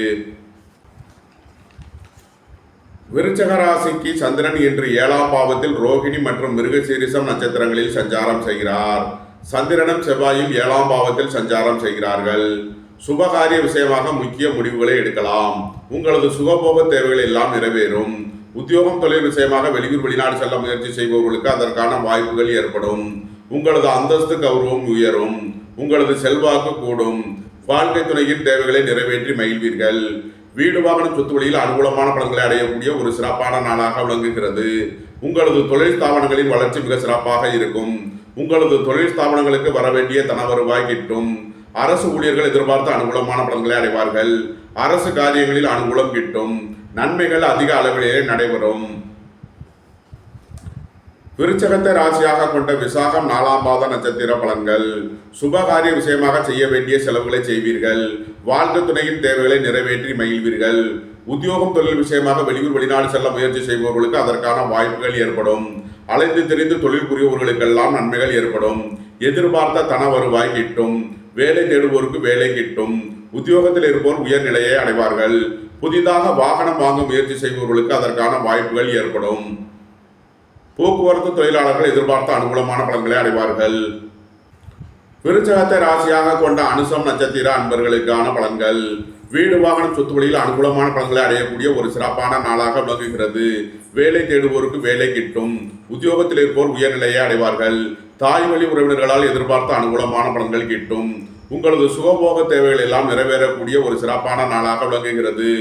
Speaker 1: விருச்சக ராசிக்கு சந்திரன் இன்று 7ஆம் பாவத்தில் ரோகிணி மற்றும் மிருகசீரிசம் நட்சத்திரங்களில் சஞ்சாரம் செய்கிறார். சந்திரனும் செவ்வாயும் 7ஆம் பாவத்தில் சஞ்சாரம் செய்கிறார்கள். சுபகாரிய விஷயமாக முக்கிய முடிவுகளை எடுக்கலாம். உங்களது சுகபோக தேவைகள் எல்லாம் நிறைவேறும். உத்தியோகம், தொழில் விஷயமாக வெளியூர், வெளிநாடு செல்ல முயற்சி செய்பவர்களுக்கு அதற்கான வாய்ப்புகள் ஏற்படும். உங்களது அந்தஸ்து, கௌரவம் உயரும். உங்களது செல்வாக்கு கூடும். வாழ்க்கை துணையின் தேவைகளை நிறைவேற்றி மகிழ்வீர்கள். வீடு, வாகனம், சொத்து வழியில் அனுகூலமான பலன்களை அடையக்கூடிய ஒரு சிறப்பான நாளாக விளங்குகிறது. உங்களது தொழில் ஸ்தாபனங்களின் வளர்ச்சி மிக சிறப்பாக இருக்கும். உங்களது தொழில் ஸ்தாபனங்களுக்கு வரவேண்டிய தன வருவாய் கிட்டும். அரசு ஊழியர்கள் எதிர்பார்த்த அனுகூலமான பலன்களை அடைவார்கள். அரசு காரியங்களில் அனுகூலம் கிட்டும். நன்மைகள் அதிக அளவிலேயே நடைபெறும். விருச்சகத்தை ராசியாக கொண்ட விசாகம் 4ஆம் பாத நட்சத்திர பலன்கள். சுபகாரிய விஷயமாக செய்ய வேண்டிய செலவுகளை செய்வீர்கள். வாழ்க்கை துணையின் தேவைகளை நிறைவேற்றி மகிழ்வீர்கள். உத்தியோகம், தொழில் விஷயமாக வெளியூர், வெளிநாடு செல்ல முயற்சி செய்பவர்களுக்கு அதற்கான வாய்ப்புகள் ஏற்படும். அலைந்து தெரிந்து தொழில் புரிபவர்களுக்கெல்லாம் நன்மைகள் ஏற்படும். எதிர்பார்த்த தன வருவாய் கிட்டும். வேலை தேடுவோருக்கு வேலை கிட்டும். உத்தியோகத்தில் இருப்போர் உயர்நிலையை அடைவார்கள். புதிதாக வாகனம் வாங்க முயற்சி செய்பவர்களுக்கு அதற்கான வாய்ப்புகள் ஏற்படும். போக்குவரத்து தொழிலாளர்கள் எதிர்பார்த்த அனுகூலமான பலன்களை அடைவார்கள். விருச்சகத்தை ராசியாக கொண்ட அனுசம் நட்சத்திர அன்பர்களுக்கான பலன்கள். வீடு, வாகனம், சொத்து வழியில் அனுகூலமான பலன்களை அடையக்கூடிய ஒரு சிறப்பான நாளாக விளங்குகிறது. வேலை தேடுவோருக்கு வேலை கிட்டும். உத்தியோகத்தில் இருப்போர் உயர்நிலையை அடைவார்கள். தாய் வழி உறவினர்களால் எதிர்பார்த்த அனுகூலமான பலன்கள் கிட்டும். உங்களது சுகபோக தேவைகள் எல்லாம் நிறைவேறக்கூடிய ஒரு சிறப்பான நாளாக விளங்குகிறது.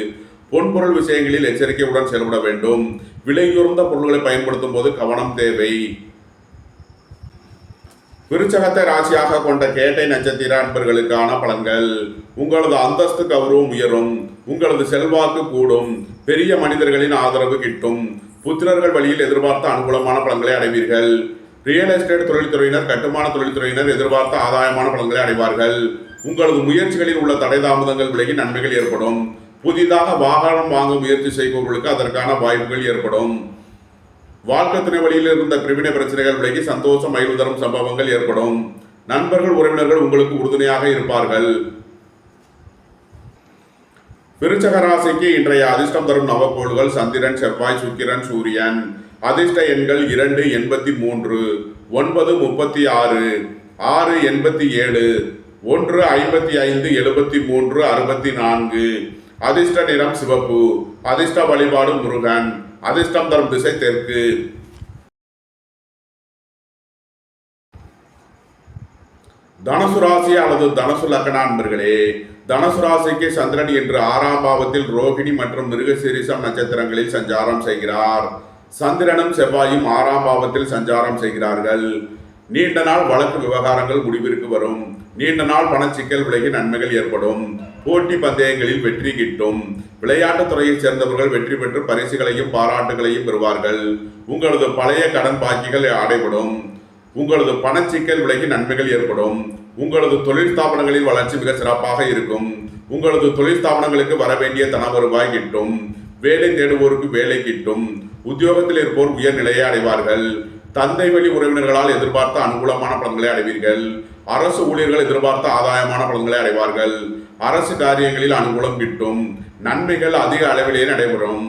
Speaker 1: பொன்பொருள் விஷயங்களில் எச்சரிக்கையுடன் செயல்பட வேண்டும். விலையுயர்ந்த பொருட்களை பயன்படுத்தும் போது கவனம் தேவை. விருச்சகத்தை ராசியாக கொண்ட கேட்டை நட்சத்திர அன்பர்களுக்கான பலன்கள். உங்களது அந்தஸ்து, கௌரவம் உயரும். உங்களது செல்வாக்கு கூடும். பெரிய மனிதர்களின் ஆதரவு கிட்டும். புத்திரர்கள் வழியில் எதிர்பார்த்த அனுகூலமான பலன்களை அடைவீர்கள். ரியல் எஸ்டேட் தொழில்துறையினர், கட்டுமான தொழில்துறையினர் எதிர்பார்த்த ஆதாயமான பலன்களை அடைவார்கள். உங்களது முயற்சிகளில் உள்ள தடை தாமதங்கள் விலகி நன்மைகள் ஏற்படும். புதிதாக வாகனம் வாங்க முயற்சி செய்பவர்களுக்கு அதற்கான வாய்ப்புகள் ஏற்படும். வாழ்க்கை துணை வழியில் இருந்த பிரிவினை பிரச்சனைகள் விலகி சந்தோஷம், மகிழ்வு தரும் சம்பவங்கள் ஏற்படும். நண்பர்கள், உறவினர்கள் உங்களுக்கு உறுதுணையாக இருப்பார்கள். விருச்சக ராசிக்கு இன்றைய அதிர்ஷ்டம் தரும் நவக்கோள்கள் சந்திரன், செவ்வாய், சுக்கிரன், சூரியன். அதிர்ஷ்ட எண்கள் 2, 83, 9, 36, 6, 87, 1, 55, 73, 64. அதிர்ஷ்ட நிறம் சிவப்பு. அதிர்ஷ்ட வழிபாடு முருகன். அதிர்ஷ்டம் தரும் திசை தெற்கு. தனுசு ராசி அல்லது தனுசு லக்ன அன்பர்களே, தனுசு ராசிக்கு சந்திரன் இன்று 6ஆம் பாவத்தில் ரோகிணி மற்றும் மிருகசீரிசம் நட்சத்திரங்களில் சஞ்சாரம் செய்கிறார். சந்திரனும் செவ்வாயும் 6ஆம் பாவத்தில் சஞ்சாரம் செய்கிறார்கள். நீண்ட நாள் வழக்கு விவகாரங்கள் முடிவிற்கு வரும். நீண்ட நாள் பணச்சிக்கல் விலகி நன்மைகள் ஏற்படும். போட்டி பந்தயங்களில் வெற்றி கிட்டும். விளையாட்டுத் துறையைச் சேர்ந்தவர்கள் வெற்றி பெற்று பரிசுகளையும் பாராட்டுகளையும் பெறுவார்கள். உங்களது பழைய கடன் பாக்கிகள் அடைபடும். உங்களது பணச்சிக்கல் விலகி நன்மைகள் ஏற்படும். உங்களது தொழில் ஸ்தாபனங்களின் வளர்ச்சி மிக சிறப்பாக இருக்கும். உங்களது தொழில் ஸ்தாபனங்களுக்கு வர வேண்டிய தன வருவாய் கிட்டும். வேலை தேடுவோருக்கு வேலை கிட்டும். உத்தியோகத்தில் இருப்போர் உயர்நிலையை அடைவார்கள். தந்தை வழி உறவினர்களால் எதிர்பார்த்த அனுகூலமான பலன்களை அடைவீர்கள். அரசு ஊழியர்கள் எதிர்பார்த்த ஆதாயமான பலன்களை அடைவார்கள். அரசு காரியங்களில் அனுகூலம் கிட்டும். நன்மைகள் அதிக அளவிலேயே நடைபெறும்.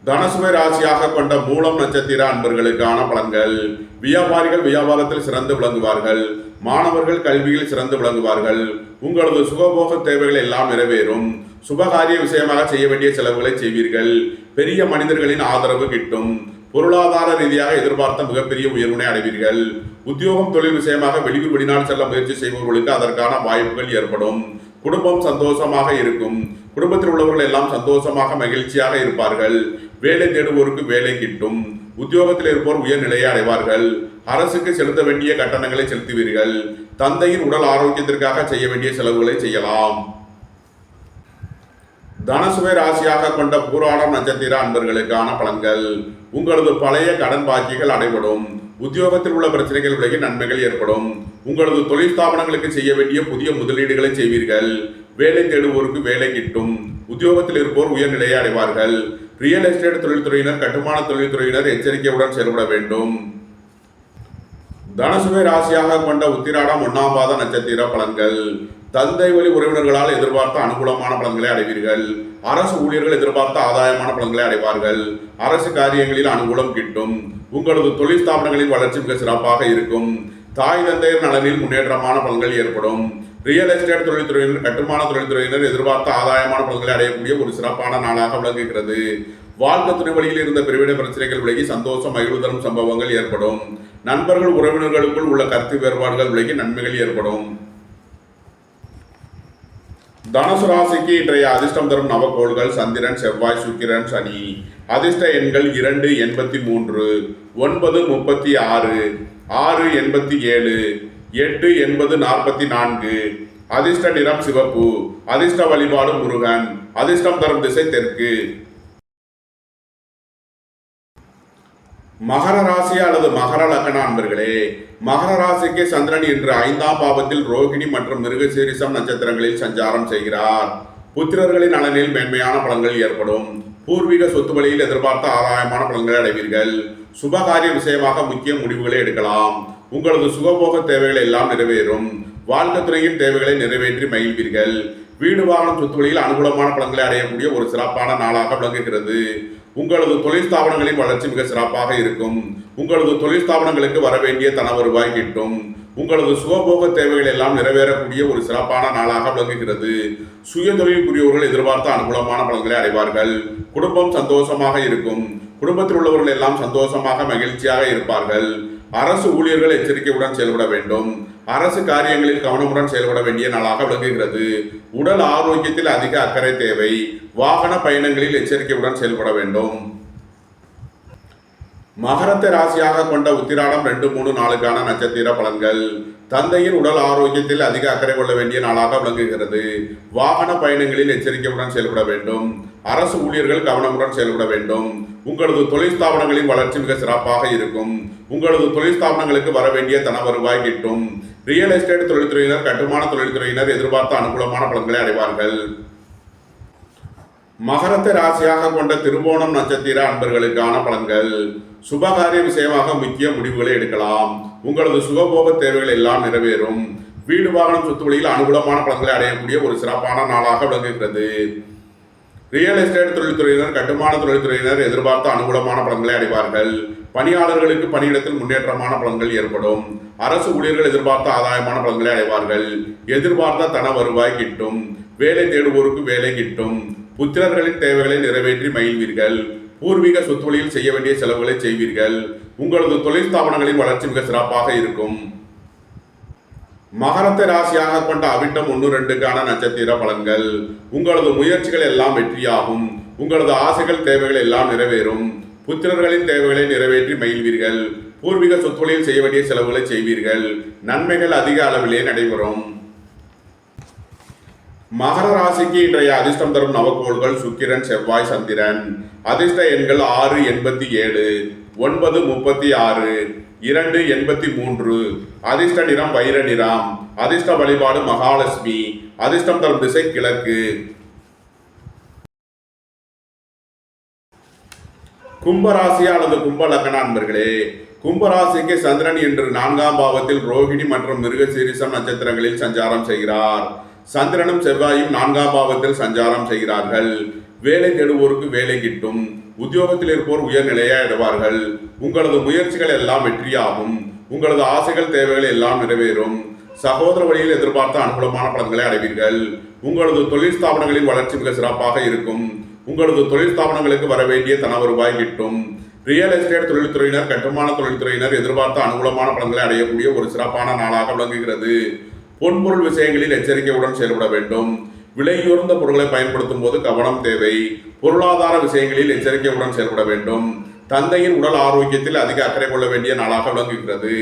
Speaker 1: தனுசுவை ராசியாக கொண்ட மூலம் நட்சத்திர அன்பர்களுக்கான பலன்கள். வியாபாரிகள் வியாபாரத்தில் சிறந்து விளங்குவார்கள். மாணவர்கள் கல்வியில் சிறந்து விளங்குவார்கள். உங்களது சுகபோக தேவைகள் எல்லாம் நிறைவேறும். சுபகாரிய விஷயமாக செய்ய வேண்டிய செலவுகளை செய்வீர்கள். பெரிய மனிதர்களின் ஆதரவு கிட்டும். பொருளாதார ரீதியாக எதிர்பார்த்த மிகப்பெரிய உயர்வினை அடைவீர்கள். உத்தியோகம் தொழில் விஷயமாக வெளியூர் வெளிநாடு செல்ல முயற்சி செய்பவர்களுக்கு அதற்கான வாய்ப்புகள் ஏற்படும். குடும்பம் சந்தோஷமாக இருக்கும். குடும்பத்தில் உள்ளவர்கள் எல்லாம் சந்தோஷமாக மகிழ்ச்சியாக இருப்பார்கள். வேலை தேடுவோருக்கு வேலை கிட்டும். உத்தியோகத்தில் இருப்போர் உயர்நிலையை அடைவார்கள். அரசுக்கு செலுத்த வேண்டிய கட்டணங்களை செலுத்துவீர்கள். தந்தையின் உடல் ஆரோக்கியத்திற்காக செய்ய வேண்டிய செலவுகளை செய்யலாம். தனுசுவை ராசியாக கொண்ட பூராடம் நட்சத்திர அன்பர்களுக்கான பலன்கள். உங்களது பழைய கடன் பாக்கிகள் அடைபடும். உத்தியோகத்தில் உள்ள பிரச்சனைகள் விலகி நன்மைகள் ஏற்படும். உங்களது தொழில் ஸ்தாபனங்களுக்கு செய்ய வேண்டிய புதிய முதலீடுகளை செய்வீர்கள். வேலை தேடுவோருக்கு வேலை கிட்டும். உத்தியோகத்தில் இருப்போர் உயர்நிலையை அடைவார்கள். ரியல் எஸ்டேட் தொழில்துறையினர் கட்டுமான தொழில்துறையினர் எச்சரிக்கையுடன் செயல்பட வேண்டும். தனுசுவை ராசியாக கொண்ட உத்திராடம் 1ஆம் பாத நட்சத்திர பலன்கள். தந்தை வழி உறவினர்களால் எதிர்பார்த்த அனுகூலமான பலன்களை அடைவீர்கள். அரசு ஊழியர்கள் எதிர்பார்த்த ஆதாயமான பலன்களை அடைவார்கள். அரசு காரியங்களில் அனுகூலம் கிட்டும். உங்களது தொழில் ஸ்தாபனங்களின் வளர்ச்சி மிக சிறப்பாக இருக்கும். தாய் தந்தையர் நலனில் முன்னேற்றமான பலன்கள் ஏற்படும். ரியல் எஸ்டேட் தொழில்துறையினர் கட்டுமான தொழில்துறையினர் எதிர்பார்த்த ஆதாயமான பலன்களை அடையக்கூடிய ஒரு சிறப்பான நாளாக விளங்குகிறது. வாழ்க்கை துணை வழியில் இருந்த பிரிவினை பிரச்சனைகள் விலகி சந்தோஷம் மகிழ்வு தரும் சம்பவங்கள் ஏற்படும். நண்பர்கள் உறவினர்களுக்குள் உள்ள கருத்து வேறுபாடுகள் விலகி நன்மைகள் ஏற்படும். தனுசு ராசிக்கு இன்றைய அதிர்ஷ்டம் தரும் நவக்கோள்கள் சந்திரன், செவ்வாய், சுக்கிரன், சனி. அதிர்ஷ்ட எண்கள் 2, 83, 9, 36, 6, 87, 8, 80, 44. அதிர்ஷ்ட நிறம் சிவப்பு. அதிர்ஷ்ட வழிபாடு முருகன். அதிர்ஷ்டம் தரும் திசை தெற்கு. மகர ராசி அல்லது மகர லக்ன அன்பர்களே, மகர ராசிக்கு சந்திரன் இன்று 5ஆம் பாவத்தில் ரோகிணி மற்றும் மிருகசீரிஷம் நட்சத்திரங்களில் சஞ்சாரம் செய்கிறார். புத்திரர்களின் நலனில் மேன்மையான பலன்கள் ஏற்படும். பூர்வீக சொத்து வழியில் எதிர்பார்த்த ஆதாயமான பலன்களை அடைவீர்கள். சுபகாரிய விஷயமாக முக்கிய முடிவுகளை எடுக்கலாம். உங்களது சுகபோக தேவைகள் எல்லாம் நிறைவேறும். வாழ்க்கை துறையின் தேவைகளை நிறைவேற்றி மகிழ்வீர்கள். வீடு வாகனம் சொத்து வழியில் அனுகூலமான பலன்களை அடையக்கூடிய ஒரு சிறப்பான நாளாக விளங்குகிறது. உங்களது தொழில் ஸ்தாபனங்களின் வளர்ச்சி மிக சிறப்பாக இருக்கும். உங்களது தொழில் ஸ்தாபனங்களுக்கு வர வேண்டிய தன வருவாய் கிட்டும். உங்களது சுகபோக தேவைகள் எல்லாம் நிறைவேறக்கூடிய ஒரு சிறப்பான நாளாக விளங்குகிறது. சுய தொழில் புரியவர்கள் எதிர்பார்த்த அனுகூலமான பலன்களை அடைவார்கள். குடும்பம் சந்தோஷமாக இருக்கும். குடும்பத்தில் உள்ளவர்கள் எல்லாம் சந்தோஷமாக மகிழ்ச்சியாக இருப்பார்கள். அரசு ஊழியர்கள் எச்சரிக்கையுடன் செயல்பட வேண்டும். அரசு காரியங்களில் கவனமுடன் செயல்பட வேண்டிய நாளாக விளங்குகிறது. உடல் ஆரோக்கியத்தில் அதிக அக்கறை தேவை. வாகன பயணங்களில் எச்சரிக்கையுடன் செயல்பட வேண்டும். மகரத்தை ராசியாக கொண்ட உத்திராடம் 2, 3, 4க்கான நட்சத்திர பலன்கள். தந்தையின் உடல் ஆரோக்கியத்தில் அதிக அக்கறை கொள்ள வேண்டிய நாளாக விளங்குகிறது. வாகன பயணங்களில் எச்சரிக்கையுடன் செயல்பட வேண்டும். அரசு ஊழியர்கள் கவனமுடன் செயல்பட வேண்டும். உங்களது தொழில் ஸ்தாபனங்களின் வளர்ச்சி மிக சிறப்பாக இருக்கும். உங்களது தொழில் ஸ்தாபனங்களுக்கு வர வேண்டிய தன வருவாய் கிட்டும். ரியல் எஸ்டேட் தொழில்துறையினர் கட்டுமான தொழில்துறையினர் எதிர்பார்த்த அனுகூலமான பலன்களை அடைவார்கள். மகரத்தை ராசியாக கொண்ட திருவோணம் நட்சத்திர அன்பர்களுக்கான பலன்கள். சுபகாரிய விஷயமாக முக்கிய முடிவுகளை எடுக்கலாம். உங்களது சுகபோக தேவைகள் எல்லாம் நிறைவேறும். வீடு வாகனம் சொத்து வழியில் அனுகூலமான பலன்களை அடையக்கூடிய ஒரு சிறப்பான நாளாக விளங்குகிறது. ரியல் எஸ்டேட் தொழில்துறையினர் கட்டுமான தொழில்துறையினர் எதிர்பார்த்த அனுகூலமான பலன்களை அடைவார்கள். பணியாளர்களுக்கு பணியிடத்தில் முன்னேற்றமான பலன்கள் ஏற்படும். அரசு ஊழியர்கள் எதிர்பார்த்த ஆதாயமான பலன்களை அடைவார்கள். எதிர்பார்த்த தன வருவாய் கிட்டும். வேலை தேடுவோருக்கு வேலை கிட்டும். புத்திரர்களின் தேவைகளை நிறைவேற்றி மகிழ்வீர்கள். பூர்வீக சொத்து வழியில் செய்ய வேண்டிய செலவுகளை செய்வீர்கள். உங்களது தொழில் ஸ்தாபனங்களின் வளர்ச்சி மிக சிறப்பாக இருக்கும். மகரத்தை ராசியாக கொண்ட அவிட்டம் 1, 2க்கான நட்சத்திர பலன்கள். உங்களது முயற்சிகள் எல்லாம் வெற்றியாகும். உங்களது ஆசைகள் தேவைகள் எல்லாம் நிறைவேறும். புத்திரர்களின் தேவைகளை நிறைவேற்றி மகிழ்வீர்கள். பூர்வீக சொத்து வழியில் செய்ய வேண்டிய செலவுகளை செய்வீர்கள். நன்மைகள் அதிக அளவிலே நடைபெறும். மகர ராசிக்கு இன்றைய அதிர்ஷ்டம் தரும் நவக்கோள்கள் சுக்கிரன், செவ்வாய், சந்திரன். அதிர்ஷ்ட எண்கள் 6, 87, 9, 36, 2, 83. அதிர்ஷ்ட நிறம் வைர நிறம். அதிர்ஷ்ட வழிபாடு மகாலட்சுமி. அதிர்ஷ்டம் தரும் திசை கிழக்கு. கும்பராசி அல்லது கும்ப லக்ன அன்பர்களே, கும்பராசிக்கு சந்திரன் இன்று 4ஆம் பாவத்தில் ரோகிணி மற்றும் மிருகசீரிஷம் நட்சத்திரங்களில் சஞ்சாரம் செய்கிறார். சந்திரனும் செவ்வாயும் 4ஆம் பாவத்தில் சஞ்சாரம் செய்கிறார்கள். வேலை தேடுவோருக்கு வேலை கிட்டும். உத்தியோகத்தில் இருப்போர் உயர்நிலையை அடைவார்கள். உங்களது முயற்சிகள் எல்லாம் வெற்றியாகும். உங்களது ஆசைகள் தேவைகள் எல்லாம் நிறைவேறும். சகோதர வழியில் எதிர்பார்த்த அனுகூலமான பலன்களை அடைவீர்கள். உங்களது தொழில் ஸ்தாபனங்களின் வளர்ச்சி மிக சிறப்பாக இருக்கும். உங்களது தொழில் ஸ்தாபனங்களுக்கு வர வேண்டிய தன வருவாய் கிட்டும். ரியல் எஸ்டேட் தொழில்துறையினர், கட்டுமான தொழில்துறையினர் எதிர்பார்த்த அனுகூலமான பலன்களை அடையக்கூடிய ஒரு சிறப்பான நாளாக விளங்குகிறது. பொன்பொருள் விஷயங்களில் எச்சரிக்கையுடன் செயல்பட வேண்டும். விலையுயர்ந்த பொருட்களை பயன்படுத்தும் போது கவனம் தேவை. பொருளாதார விஷயங்களில் எச்சரிக்கையுடன் செயல்பட வேண்டும். தந்தையின் உடல் ஆரோக்கியத்தில் அதிக அக்கறை கொள்ள வேண்டிய நாளாக விளங்குகிறது.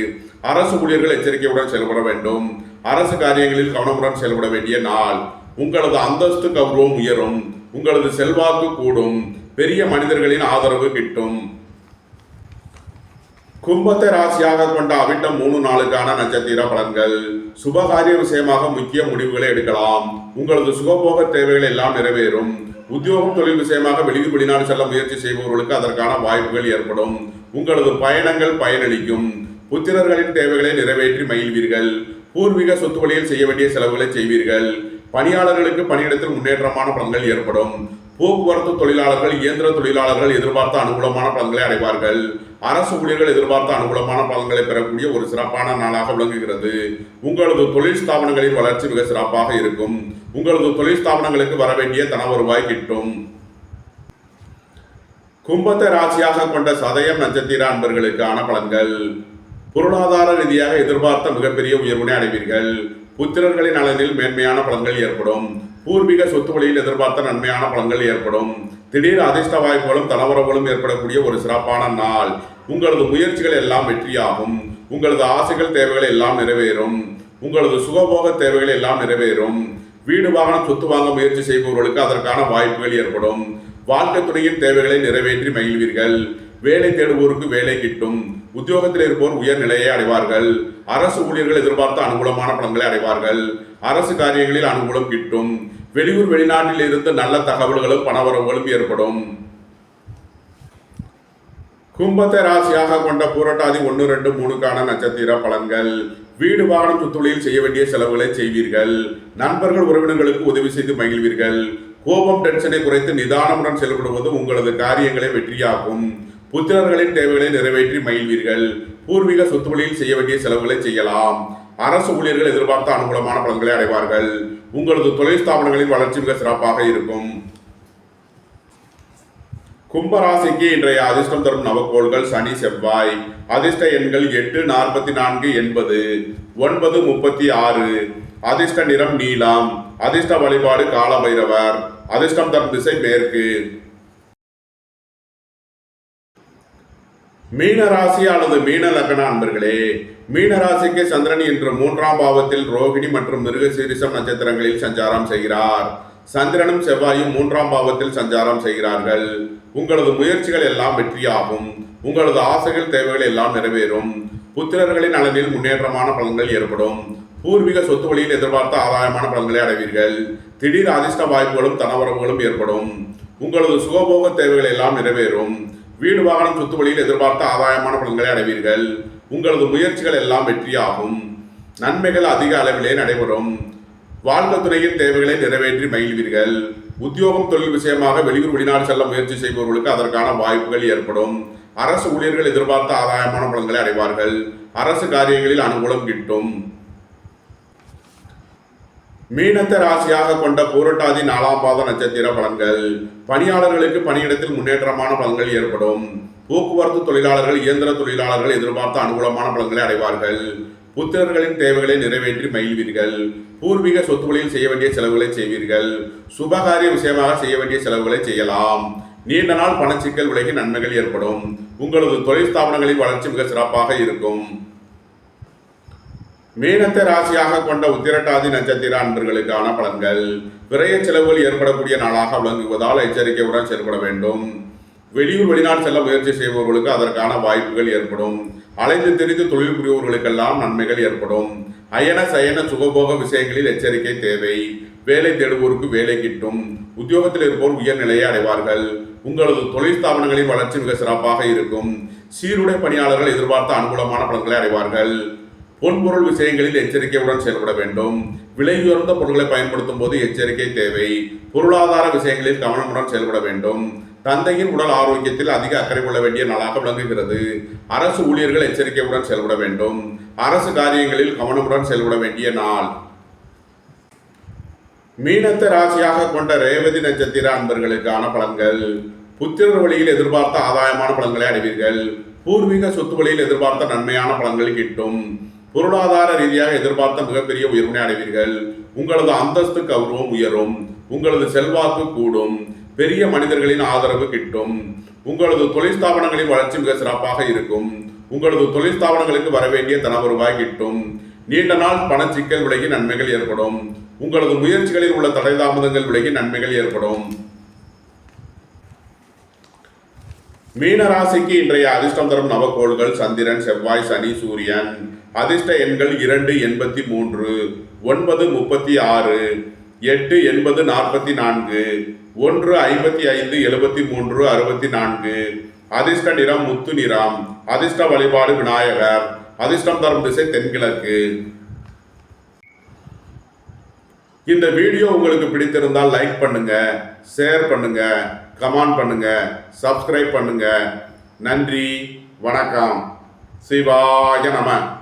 Speaker 1: அரசு ஊழியர்கள் எச்சரிக்கையுடன் செயல்பட வேண்டும். அரசு காரியங்களில் கவனமுடன் செயல்பட வேண்டிய நாள். உங்களது அந்தஸ்து கௌரவம் உயரும். உங்களது செல்வாக்கு கூடும். பெரிய மனிதர்களின் ஆதரவு கிட்டும். கும்பத்தை ராசியாக கொண்ட அவிட்டம் 3 நாளுக்கான நட்சத்திர பலன்கள். சுபகாரிய விஷயமாக முக்கிய முடிவுகளை எடுக்கலாம். உங்களது சுகபோக தேவைகள் எல்லாம் நிறைவேறும். உத்தியோகம் தொழில் விஷயமாக வெளிநாடு செல்ல முயற்சி செய்பவர்களுக்கு அதற்கான வாய்ப்புகள் ஏற்படும். உங்களது பயணங்கள் பயனளிக்கும். புத்திரர்களின் தேவைகளை நிறைவேற்றி மகிழ்வீர்கள். பூர்வீக சொத்து வழியில் செய்ய வேண்டிய செலவுகளை செய்வீர்கள். பணியாளர்களுக்கு பணியிடத்தில் முன்னேற்றமான பலன்கள் ஏற்படும். போக்குவரத்து தொழிலாளர்கள், இயந்திர தொழிலாளர்கள் எதிர்பார்த்த அனுகூலமான பலன்களை அடைவார்கள். அரசு ஊழியர்கள் எதிர்பார்த்த அனுகூலமான பலன்களை பெறக்கூடிய ஒரு சிறப்பான நாளாக விளங்குகிறது. உங்களது தொழில் ஸ்தாபனங்களின் வளர்ச்சி மிக சிறப்பாக இருக்கும். உங்களது தொழில் ஸ்தாபனங்களுக்கு வர வேண்டிய தன வருவாய் கிட்டும். கும்பத்தை ராசியாக கொண்ட சதயம் நட்சத்திர அன்பர்களுக்கான பலன்கள். பொருளாதார ரீதியாக எதிர்பார்த்த மிகப்பெரிய உயர்வினை அடைவீர்கள். புத்திரர்களின் நலனில் மேன்மையான பலன்கள் ஏற்படும். பூர்வீக சொத்து வழியில் எதிர்பார்த்த நன்மையான பலன்கள் ஏற்படும். திடீர் அதிர்ஷ்ட வாய்ப்புகளும் தனவரவுகளும் ஏற்படக்கூடிய ஒரு சிறப்பான நாள். உங்களது முயற்சிகள் எல்லாம் வெற்றியாகும். உங்களது ஆசைகள் தேவைகள் எல்லாம் நிறைவேறும். உங்களது சுகபோக தேவைகள் எல்லாம் நிறைவேறும். வீடு வாகனம் சொத்து வாங்க முயற்சி செய்பவர்களுக்கு அதற்கான வாய்ப்புகள் ஏற்படும். வாழ்க்கை துணையின் தேவைகளை நிறைவேற்றி மகிழ்வீர்கள். வேலை தேடுவோருக்கு வேலை கிட்டும். உத்தியோகத்தில் இருப்போர் உயர் நிலையை அடைவார்கள். அரசு ஊழியர்கள் எதிர்பார்த்த அனுகூலமான பலன்களை அடைவார்கள். அரசு காரியங்களில் அனுகூலம் கிட்டும். வெளியூர் வெளிநாட்டில் இருந்து நல்ல தகவல்களும் பணவரவுகளும் ஏற்படும். கும்பத்தை ராசியாக கொண்ட பூரட்டாதி 1, 2, 3க்கான நட்சத்திர பலன்கள். வீடு வாகனம் சுத்தொழில் செய்ய வேண்டிய செலவுகளை செய்வீர்கள். நண்பர்கள் உறவினர்களுக்கு உதவி செய்து மகிழ்வீர்கள். கோபம் டென்ஷனை குறைத்து நிதானமுடன் செயல்படுவது உங்களது காரியங்களை வெற்றியாக்கும். புத்திரர்களின் தேவைகளை நிறைவேற்றி மகிழ்வீர்கள். பூர்வீக சொத்து வழியில் செய்ய வேண்டிய செலவுகளை செய்யலாம். அரசு ஊழியர்கள் எதிர்பார்த்த அனுகூலமான பலன்களை அடைவார்கள். உங்களது தொழில் ஸ்தாபனங்களின் வளர்ச்சி மிக சிறப்பாக இருக்கும். கும்பராசிக்கு இன்றைய அதிர்ஷ்டம் தரும் நவக்கோள்கள் சனி, செவ்வாய். அதிர்ஷ்ட எண்கள் 8, 44, 80, 9, 36. அதிர்ஷ்ட நிறம் நீலம். அதிர்ஷ்ட வழிபாடு கால பைரவர். அதிர்ஷ்டம் தரும் திசை மேற்கு. மீன ராசி அல்லது மீன லக்ன அன்பர்களே, மீன ராசிக்கு சந்திரன் இன்று 3ஆம் பாவத்தில் ரோகிணி மற்றும் மிருகசீரிஷம் நட்சத்திரங்களில் சஞ்சாரம் செய்கிறார். சந்திரனும் செவ்வாயும் 3ஆம் பாவத்தில் சஞ்சாரம் செய்கிறார்கள். உங்களது முயற்சிகள் எல்லாம் வெற்றியாகும். உங்களது ஆசைகள் தேவைகள் எல்லாம் நிறைவேறும். புத்திரர்களின் நலனில் முன்னேற்றமான பலன்கள் ஏற்படும். பூர்வீக சொத்து வழியில் எதிர்பார்த்த ஆதாயமான பலன்களை அடைவீர்கள். திடீர் அதிர்ஷ்ட வாய்ப்புகளும் தனவரவுகளும் ஏற்படும். உங்களது சுகபோக தேவைகள் எல்லாம் நிறைவேறும். வீடு வாகனம் சொத்து வழியில் எதிர்பார்த்த ஆதாயமான பலன்களை அடைவீர்கள். உங்களது முயற்சிகள் எல்லாம் வெற்றியாகும். நன்மைகள் அதிக அளவிலே நடைபெறும். வாழ்க்கை துறையின் தேவைகளை நிறைவேற்றி மகிழ்வீர்கள். உத்தியோகம் தொழில் விஷயமாக வெளியூர் வெளிநாடு செல்ல முயற்சி செய்பவர்களுக்கு அதற்கான வாய்ப்புகள் ஏற்படும். அரசு ஊழியர்கள் எதிர்பார்த்த ஆதாயமான பலன்களை அடைவார்கள். அரசு காரியங்களில் அனுகூலம் கிட்டும். மீனத்தை ராசியாக கொண்ட பூரட்டாதி 4ஆம் பாத நட்சத்திர பலன்கள். பணியாளர்களுக்கு பணியிடத்தில் முன்னேற்றமான பலன்கள் ஏற்படும். போக்குவரத்து தொழிலாளர்கள், இயந்திர தொழிலாளர்கள் எதிர்பார்த்த அனுகூலமான பலன்களை அடைவார்கள். புத்திரர்களின் தேவைகளை நிறைவேற்றி மகிழ்வீர்கள். பூர்வீக சொத்து வழியில் செய்ய வேண்டிய செலவுகளை செய்வீர்கள். சுபகாரிய விஷயமாக செய்ய வேண்டிய செலவுகளை செய்யலாம். நீண்ட நாள் பணச்சிக்கல் விலகி நன்மைகள் ஏற்படும். உங்களது தொழில் ஸ்தாபனங்களின் வளர்ச்சி மிக சிறப்பாக இருக்கும். மீனத்தை ராசியாக கொண்ட உத்திரட்டாதி நட்சத்திர அன்பர்களுக்கான பலன்கள். விரைய செலவுகள் ஏற்படக்கூடிய நாளாக விளங்குவதால் எச்சரிக்கையுடன் செயல்பட வேண்டும். வெளியூர் வெளிநாடு செல்ல முயற்சி செய்பவர்களுக்கு அதற்கான வாய்ப்புகள் ஏற்படும். அலைந்து திரிந்து தொழில் புரிபவர்களுக்கெல்லாம் நன்மைகள் ஏற்படும். அயன சயன சுகபோக விஷயங்களில் எச்சரிக்கை தேவை. வேலை தேடுவோருக்கு வேலை கிட்டும். உத்தியோகத்தில் இருப்போர் உயர்நிலையை அடைவார்கள். உங்களது தொழில் ஸ்தாபனங்களின் வளர்ச்சி மிக சிறப்பாக இருக்கும். சீருடை பணியாளர்கள் எதிர்பார்த்த அனுகூலமான பலன்களை அடைவார்கள். பொன்பொருள் விஷயங்களில் எச்சரிக்கையுடன் செயல்பட வேண்டும். விலை உயர்ந்த பொருட்களை பயன்படுத்தும் போது எச்சரிக்கை தேவை. பொருளாதார விஷயங்களில் கவனமுடன் செயல்பட வேண்டும். தந்தையின் உடல் ஆரோக்கியத்தில் அதிக அக்கறை கொள்ள வேண்டிய நாளாக விளங்குகிறது. அரசு ஊழியர்கள் எச்சரிக்கையுடன் செயல்பட வேண்டும். அரசு காரியங்களில் கவனமுடன் செயல்பட வேண்டிய நாள். மீனத்தை ராசியாக கொண்ட ரேவதி நட்சத்திர அன்பர்களுக்கான பலன்கள். புத்திரர் வழியில் எதிர்பார்த்த ஆதாயமான பலன்களை அடைவீர்கள். பூர்வீக சொத்து வழியில் எதிர்பார்த்த நன்மையான பலன்கள் கிட்டும். பொருளாதார ரீதியாக எதிர்பார்த்த மிகப்பெரிய உயர்வினை அடைவீர்கள். உங்களது அந்தஸ்து கௌரவம் உயரும். உங்களது செல்வாக்கு கூடும். பெரிய மனிதர்களின் ஆதரவு கிட்டும். உங்களது தொழில் ஸ்தாபனங்களின் வளர்ச்சி மிக சிறப்பாக இருக்கும். உங்களது தொழில் ஸ்தாபனங்களுக்கு வரவேண்டிய தன வருவாய் கிட்டும். நீண்ட நாள் பணச்சிக்கல் விலகி நன்மைகள் ஏற்படும். உங்களது முயற்சிகளில் உள்ள தடை தாமதங்கள் விலகி நன்மைகள் ஏற்படும். மீன ராசிக்கு இன்றைய அதிர்ஷ்டம் தரும் நவக்கோள்கள் சந்திரன், செவ்வாய், சனி, சூரியன். அதிர்ஷ்ட எண்கள் 2 83, 9 36, 8 80 44, 1 55 73 64. அதிர்ஷ்ட நிறம் முத்து நிறம். அதிர்ஷ்ட வழிபாடு விநாயகர். அதிர்ஷ்டம் தரும் திசை தென்கிழக்கு. இந்த வீடியோ உங்களுக்கு பிடித்திருந்தால் லைக் பண்ணுங்க, ஷேர் பண்ணுங்க, கமெண்ட் பண்ணுங்க, சப்ஸ்கிரைப் பண்ணுங்க. நன்றி, வணக்கம். சிவாய நம.